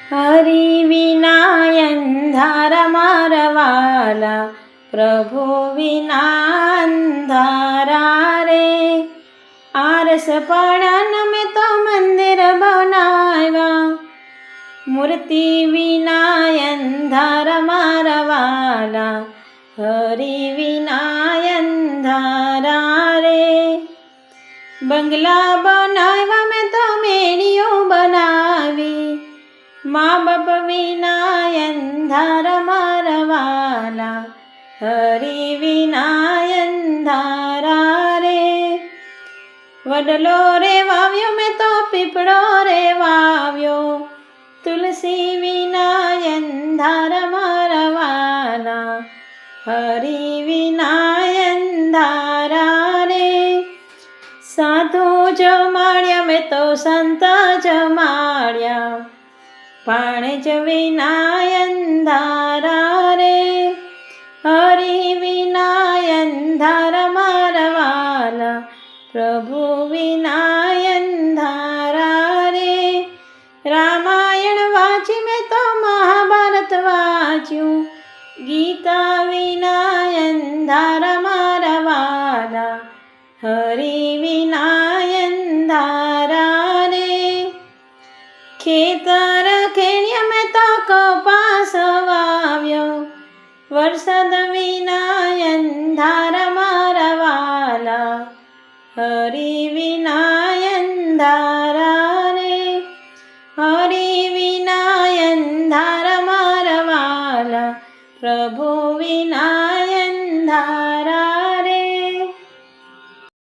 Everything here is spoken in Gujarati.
હરિ વિના અંધારા મારા વાલા, પ્રભુ વિના અંધારા રે. આરસ પણ મેં તો મંદિર બનાવ્યા, મૂર્તિ વિના અંધારા મારા વાલા, હરિ વિના અંધારા રે. બંગલા બનાવ્યા મેં તો મેળીઓ બનાવી, મા બાપ વિના અંધારા મારા વાલા, હરિ વિના અંધારા રે. વડલો રે વાવ્યો મેં તો પીપળો રે વાવ્યો, તુલસી વિના અંધારા મારા વાલા, હરિ વિના અંધારા રે. સાધુ જમાડ્યા મેં તો સંત જમાડ્યા, પાણજ વિના અંધારા રે. હરિ વિના અંધારા મારા વાલા, પ્રભુ વિના અંધારા રે. રામાયણ વાંચી મેં તો મહાભારત વાંચ્યું, ગીતા વિના અંધારા મારા વાલા, હરિ વિના અંધારા રે. ખેતર ખેડ્યા મેં તો કપાસ વાવ્યો, વરસાદ વિના અંધારા મારા વાલા, હરિ વિના અંધારા રે. હરિ વિના અંધારા મારા વાલા, પ્રભુ વિના